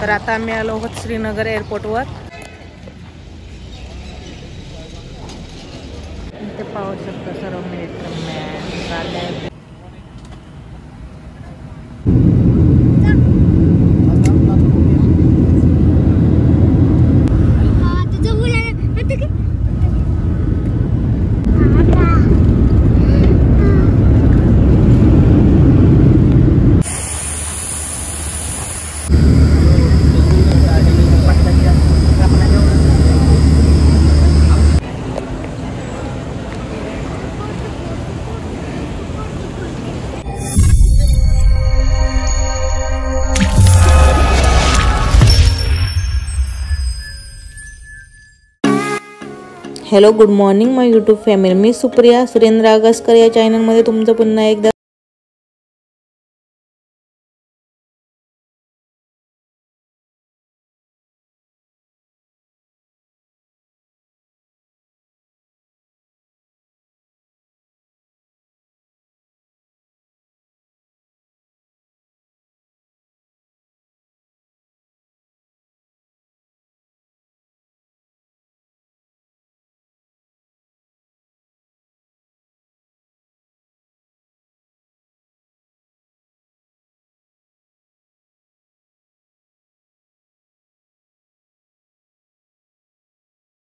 तर आता आम्ही आलो आहोत श्रीनगर एअरपोर्टवर। इथे पाहू शकता सर्व मिलिटरी आले। हॅलो गुड मॉर्निंग माय यूट्यूब फॅमिली। मी सुप्रिया सुरेंद्र आगसकर या चॅनलमध्ये तुमचं पुन्हा एकदा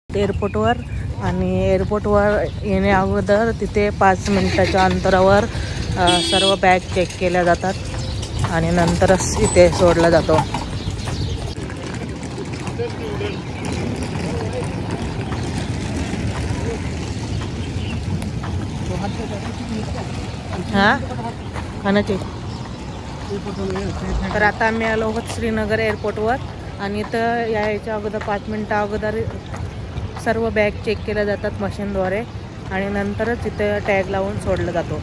एअरपोर्टवर आणि एअरपोर्टवर येण्या अगोदर तिथे 5 मिनिटाच्या अंतरावर सर्व बॅग चेक केल्या जातात आणि नंतरच इथे सोडला जातो। हां खाण्याचे तर आता आम्ही आलो आहोत श्रीनगर एअरपोर्टवर आणि इथं यायच्या अगोदर 5 मिनिटा अगोदर सर्व बॅग चेक केल्या जातात मशीनद्वारे आणि नंतरच इथे टॅग लावून सोडला जातो।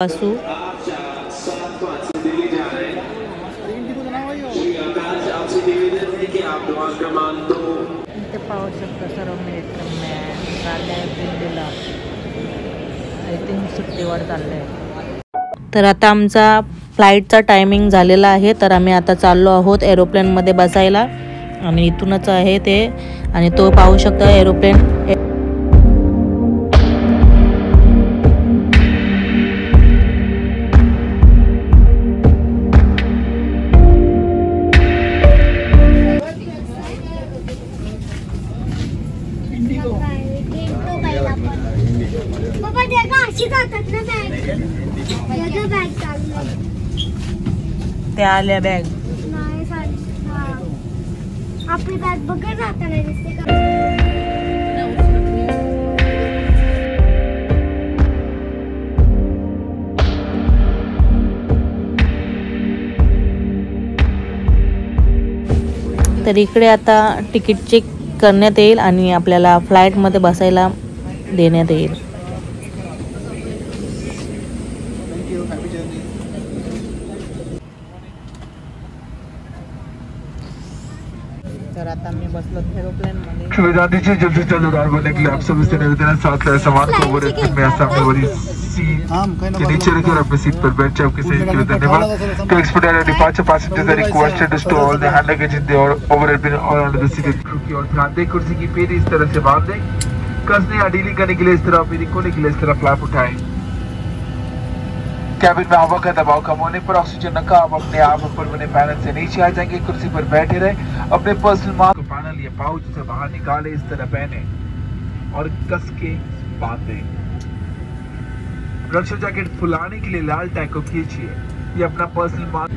पासू इथे पाहू शकता सर्व मिलिटरी चालले दिल्लीला। आय थिंक सुट्टीवर चालले। तर आता आमचा फ्लाईटचा टायमिंग झालेला आहे तर आम्ही आता चाललो आहोत एरोप्लेनमध्ये बसायला आणि इथूनच आहे ते आणि तो पाहू शकता एरोप्लेन। ते आल्या बॅग आपली बॅग बघा जाता नाही दिसते का? तर इकडे आता तिकीट चेक करण्यात येईल आणि आपल्याला फ्लाईटमध्ये बसायला देण्यात येईल। तर आता मी बसलो एरोप्लेन मध्ये। सुविधा दीजिए जल्दी से जल्द उड़ान भरने के लिए आप सभी से निवेदन है साथ लाए सामान को ओवरहेड में सामने वाली सीट के नीचे रखिए और अपनी सीट पर बैठ जाए। आपके सहयोग के लिए धन्यवाद। To expected departure passengers are requested to store all the hand luggage in the overhead bin और अंडर द सीट की ओर ध्यान दें। कुर्सी की पेटी इस तरह से बांध दें। कसने या ढीली करने के लिए इस तरह पेटी खोलने के लिए इस तरह फ्लैप उठाएं। कैबिन में हवा का दबाव कम होने पर ऑक्सीजन का आप अपने आप ऊपर बने पैनल से नीचे आ जाएंगे। कुर्सी पर बैठे रहे। अपने पर्सनल मास्क को टनल या पाउच से बाहर निकाले, इस तरह पहने और कस के बांधे। रक्षा जैकेट फुलाने के लिए लाल टैग को खींचिए, ये अपना पर्सनल मार्क।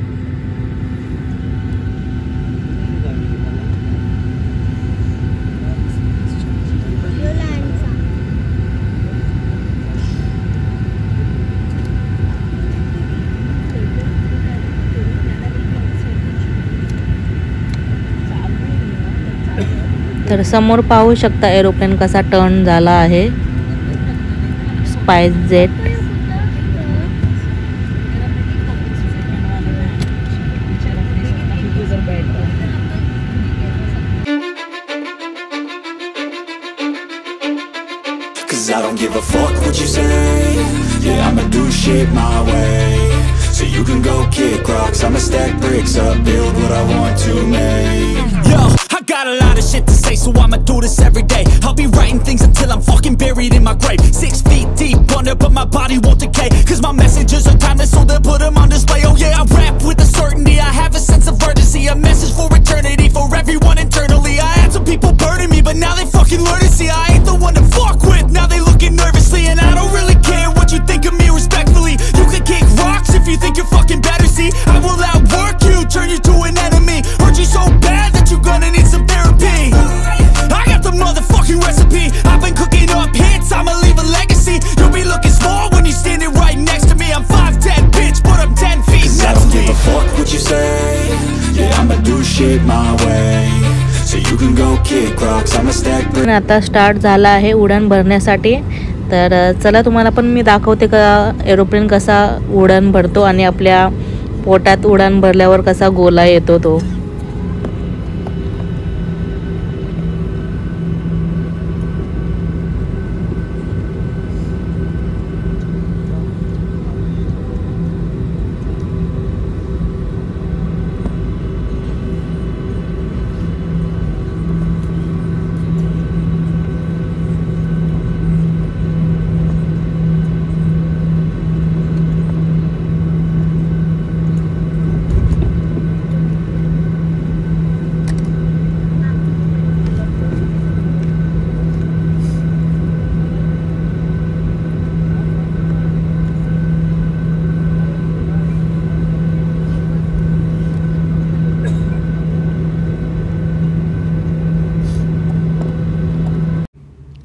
तर समोर पाहू शकता एरोप्लेन कसा टर्न झाला आहे, spice jet. Cause I don't give a fuck what you say. Yeah, I'ma do shit my way. So you can go kick rocks, I'ma stack bricks up, build what I want to make. Yo, I got a lot of shit to say, so I'ma do this every day. I'll be writing things until I'm fucking buried in my grave. 6 feet deep under, but my body won't decay. Cause my messages are timeless, so they'll put them on display. Oh yeah, I rap with a certainty, I have a sense of urgency. A message for eternity, for everyone internally. I had some people burning me, but now they fucking learn to see I ain't the one to fuck with, now they looking nervously. And I don't really care what you think of me, respectfully. You can kick rocks if you think you're fucking better, see I will outwork you, turn you to an enemy. Hurt you so bad that you're gonna need some therapy. I got the motherfucking recipe, I've been cooking up hits, I'ma leave a legacy. You'll be looking small when you're standing right next to me. I'm 5'10", bitch, but I'm 10 feet. Cause I don't give a fuck what you say. Yeah, I'ma do shit my way. So you can go kick rocks, I'ma stack bricks. आता start झाला आहे उडान भरण्यासाठी। तर चला तुम्हाला पण मी दाखवते का एरोप्लेन कसा उडान भरतो आणि आपल्या पोटात उडान भरल्यावर कसा गोला येतो तो।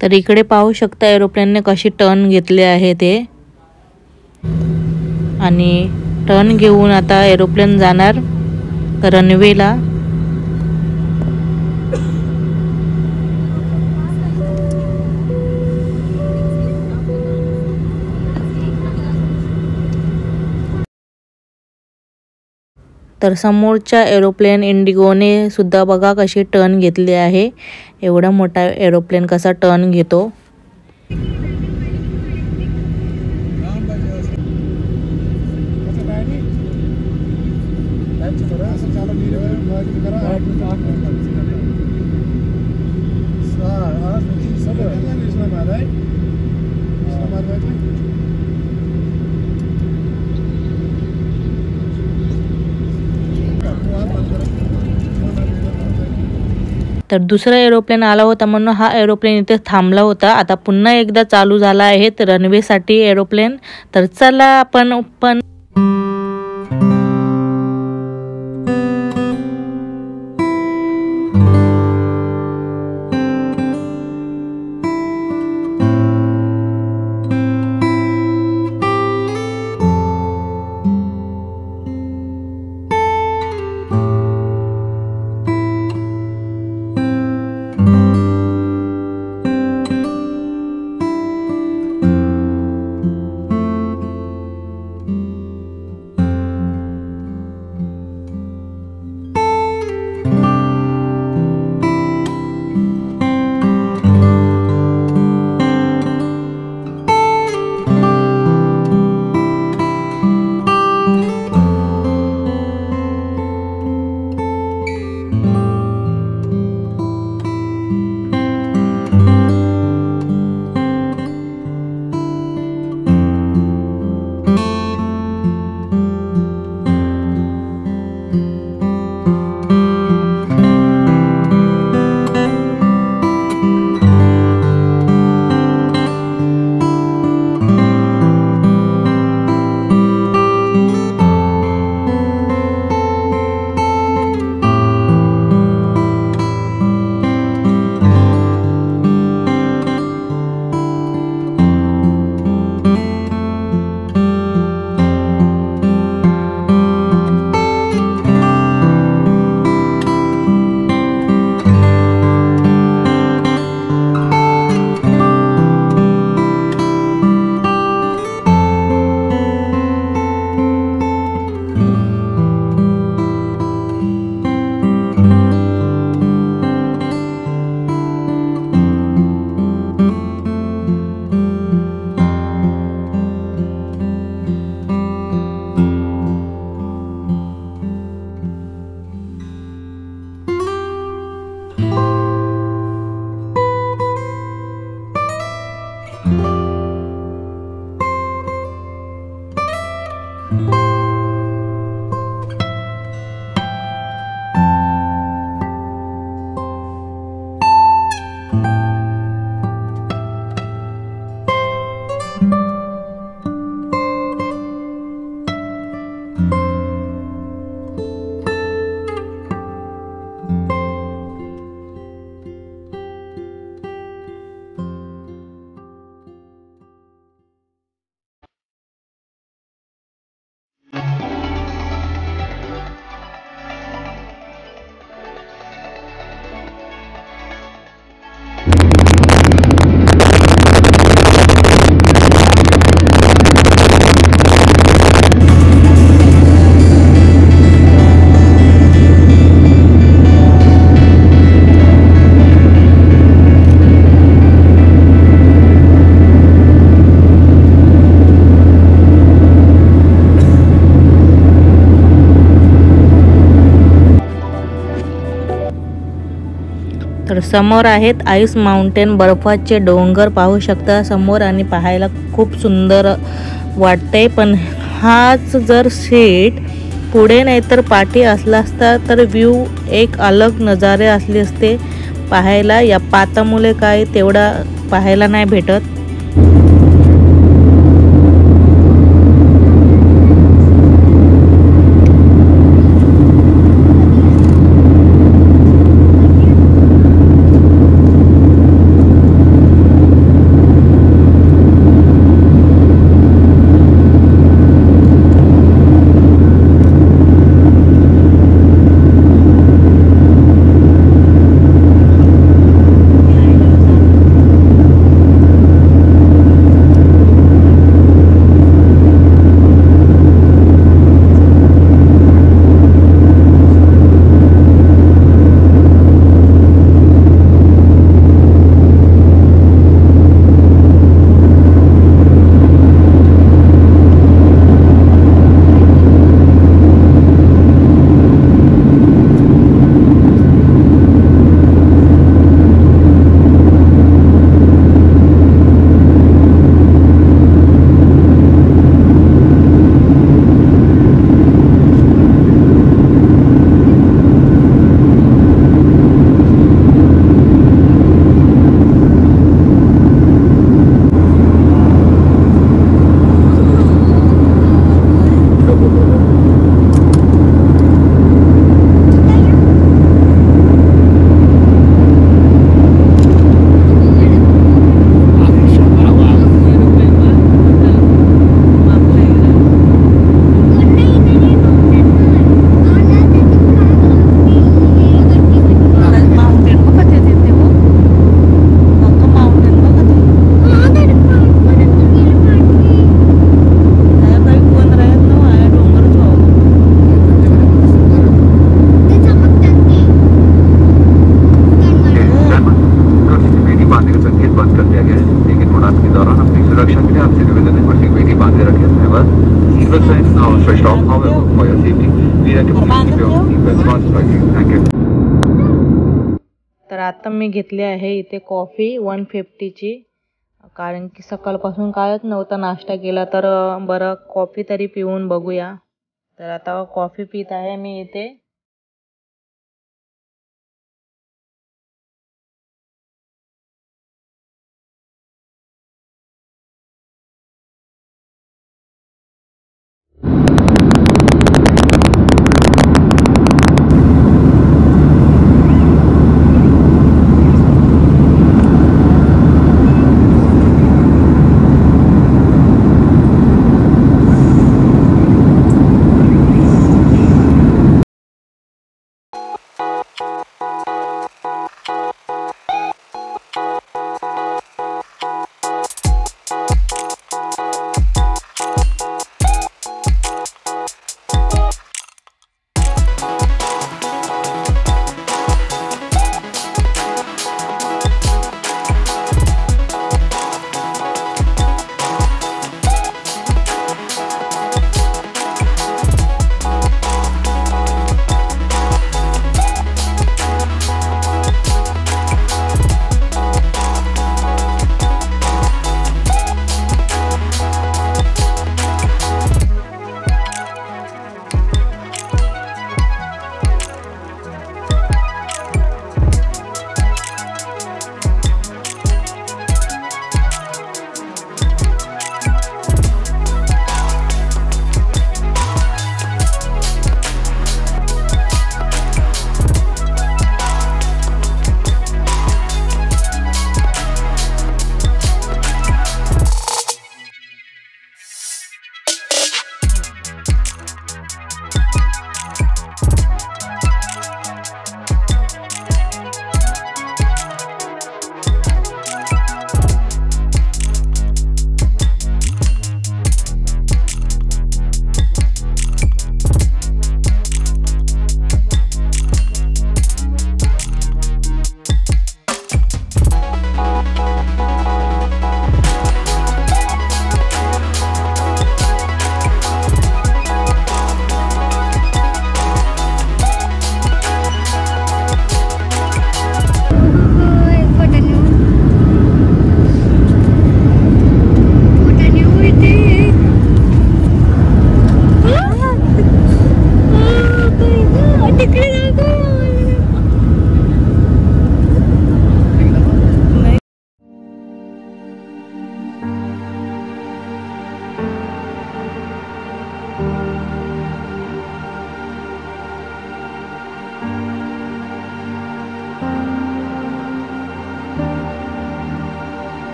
तर इकडे पाहू शकता एरोप्लेनने कशी टर्न घेतले आहे ते, आणि टर्न घेऊन आता एरोप्लेन जाणार रनवेला। तर समोरच्या एरोप्लेन इंडिगोने सुद्धा बघा कशी टर्न घेतली आहे। एवढा मोठा एरोप्लेन कसा टर्न घेतो। तर दुसरा एरोप्लेन आला होता म्हणून हा एरोप्लेन इथे थांबला होता। आता पुन्हा एकदा चालू झाला आहे रनवेसाठी एरोप्लेन। तर चला आपण पण तर समोर आहेत आईस माउंटेन, बर्फाचे डोंगर पाहू शकता समोर आणि पाहायला खूप सुंदर वाटते. पण हाच जर सीट पुढे नाही तर पाठी असला असता तर व्ह्यू एक अलग नजारे असले असते पाहायला. या पातामुळे काय तेवढा पाहायला नाही भेटत. तर आता मी घेतली आहे इथे कॉफी 150ची, कारण की सकाळपासून कायच नव्हता नाश्ता केला तर बरं कॉफी तरी पिऊन बघूया. तर आता कॉफी पित आहे मी इथे.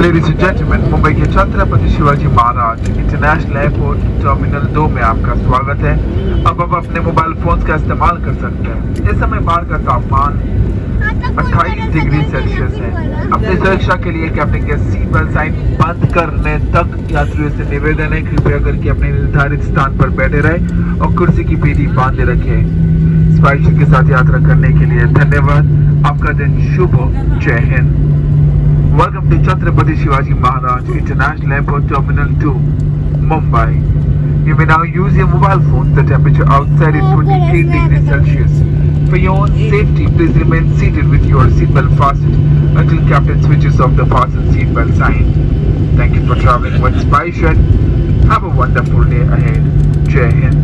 Ladies and gentlemen, Mumbai K Chhatrapati Shivaji Maharaj international airport terminal 2 में आपका स्वागत है। अब आप अपने मोबाइल फोन का इस्तेमाल कर सकते हैं। इस समय बाहर का तापमान 28 डिग्री सेल्सियस है। अपनी सुरक्षा के लिए कैप्टन के सीट बेल्ट साइन बंद करने तक यात्रियों से निवेदन है, कृपया करके अपने निर्धारित स्थान पर बैठे रहे और कुर्सी की पीठी बांधे रखें। स्पाइस के साथ यात्रा करने के लिए धन्यवाद। आपका दिन शुभ हो। जय Hind. Welcome to Chhatrapati Shivaji Maharaj International Airport Terminal 2, Mumbai. You may now use your mobile phone. The temperature outside is 28 degrees Celsius. For your own safety, please remain seated with your seatbelt fastened until captain switches off the fasten seatbelt sign. Thank you for traveling with SpiceJet. Have a wonderful day ahead. Jai Hind.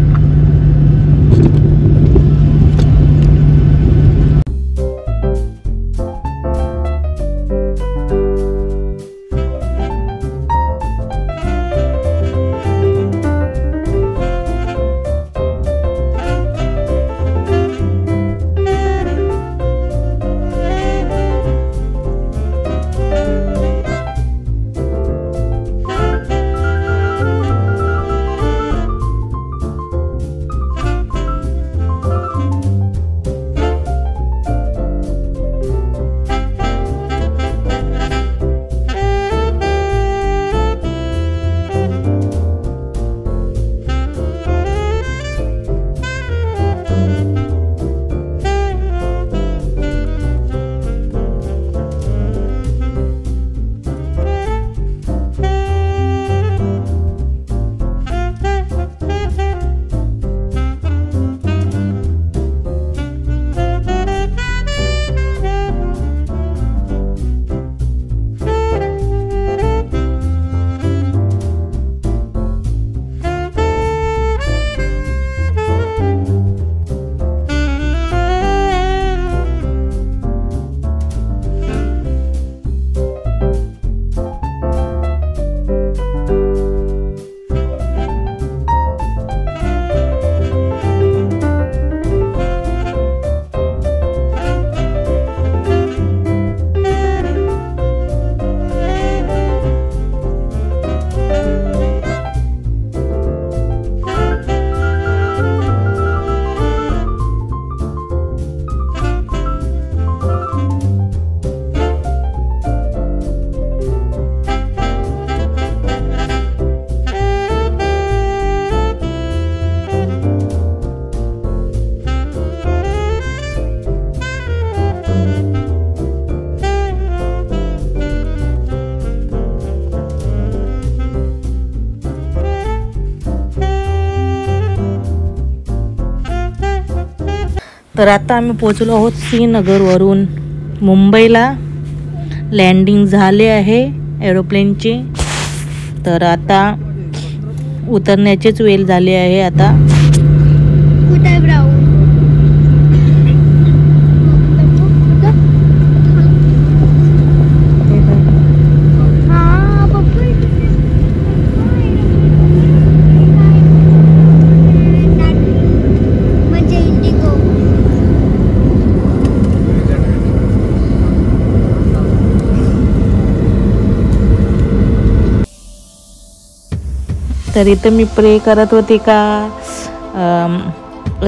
तर आता आम्ही पोचलो आहोत श्रीनगरवरून मुंबईला। Landing झाले आहे एरोप्लेनची। तर आता उतरण्याचीच वेळ झाली आहे आता। तर इथं मी प्रे करत होते का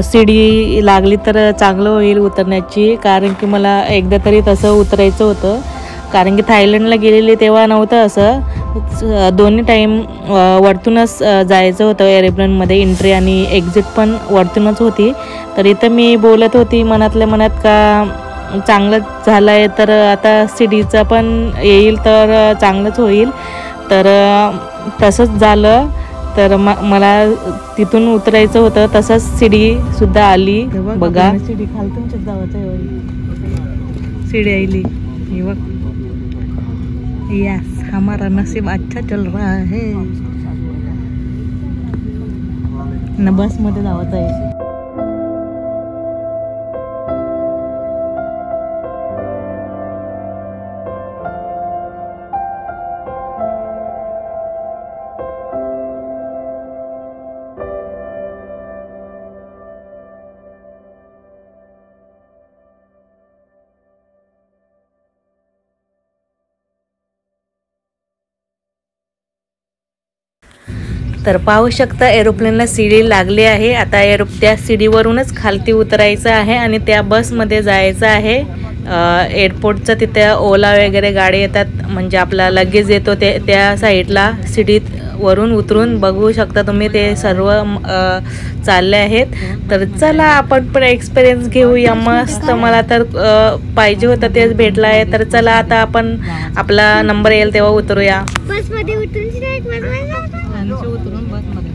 सीडी लागली तर चांगलं होईल उतरण्याची, कारण की मला एकदा तरी तसं उतरायचं होतं। कारण की थायलंडला गेलेले तेव्हा नव्हतं असं, दोन्ही टाईम वरतूनच जायचं होतं एरोप्लेनमध्ये। एंट्री आणि एक्झिट पण वरतूनच होती। तर इथं मी बोलत होती मनातल्या मनात का चांगलं झालं आहे तर आता सीडीचं पण येईल तर चांगलंच होईल। तर तसंच झालं। तर मला तिथून उतरायचं होतं, तसंच सीडी सुद्धा आली बघा। सीडी खालतूनच जायचं, सीडी आली हे बघ। यस, हमारा नसीब अच्छा चल रहा है। न बस मध्ये जावं आहे। तर पाहू शकता एरोप्लेनला सीडी लागली आहे. आता त्या सीडीवरूनच खालती उतरायचं आहे आणि त्या बसमध्ये जायचं आहे. एअरपोर्टचं तिथे ओला वगैरे गाडी येतात, म्हणजे आपला लगेज येतो ते त्या साईडला सीडीत वरून उतरून बघू शकता तुम्ही ते सर्व चालले आहेत. तर चला आपण पण एक्सपिरियन्स घेऊया. मस्त मला तर पाहिजे होतं तेच भेटलं आहे. तर चला आता आपण आपला नंबर येईल तेव्हा उतरूया. बसमध्ये उतरून बसमध्ये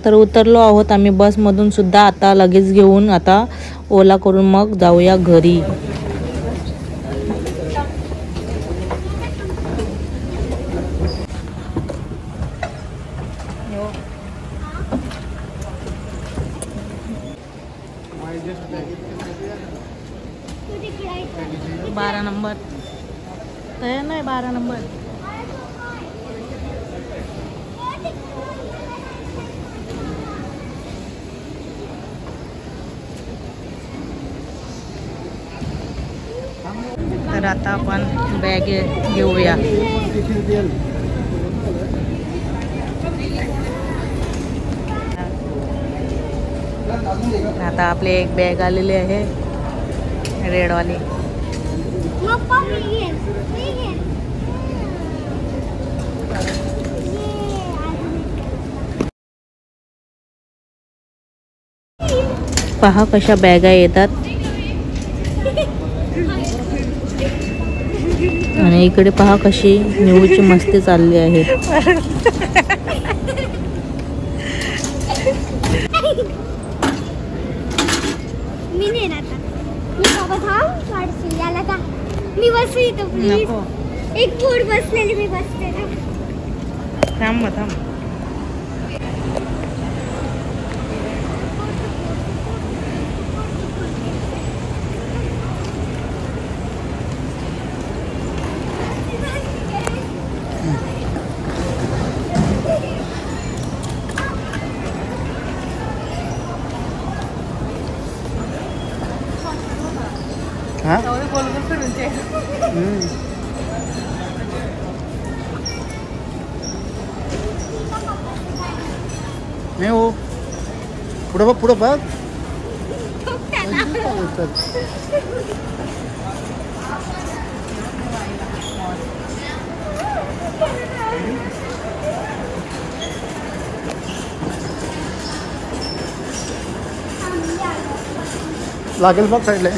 तर उतरलो आहोत आम्ही बसमधून सुद्धा. आता लगेच घेऊन आता ओला करून मग जाऊया घरी. बारा नंबर नाही 12 नंबर. तर आता आपण बॅग घेऊया. आता आपली एक बॅग आलेली आहे रेडवाली. पप्पा मी घेईन. पहा कशा बॅगा येतात. आणि इकडे पहा कशी निवूची मस्ती चालली आहे. मी नाही आता. मी बाबा थांब काढशील याला का. मी बसू इथं प्लीज. एक पोट बसलेली मी बसते ना. थांब थांब. नाही हो पुढं बघ पुढं बघ. लागेल बघ साईडला.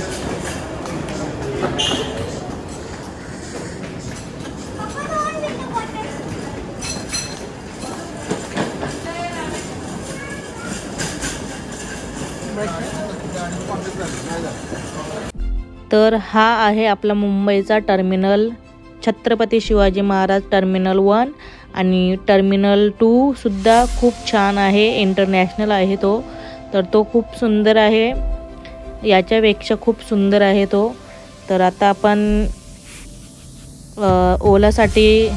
तर हा आहे आपला मुंबईचा टर्मिनल छत्रपती शिवाजी महाराज टर्मिनल 1 आणि टर्मिनल 2 सुद्धा खूप छान आहे. इंटरनॅशनल आहे तो. तर तो खूप सुंदर आहे. याच्यापेक्षा खूप सुंदर आहे तो. तर आता आपण ओलासाठी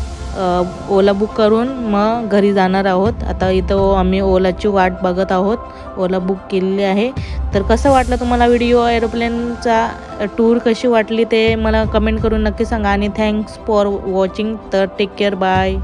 ओला बुक करून मग घरी जाणार आहोत. आता इथं आम्ही ओलाची वाट बघत आहोत. ओला बुक केलेली आहे. तर कसं वाटलं तुम्हाला व्हिडिओ एरोप्लेनचा टूर कशी वाटली ते मला कमेंट करून नक्की सांगा. आणि थँक्स फॉर वॉचिंग. तर टेक केअर. बाय.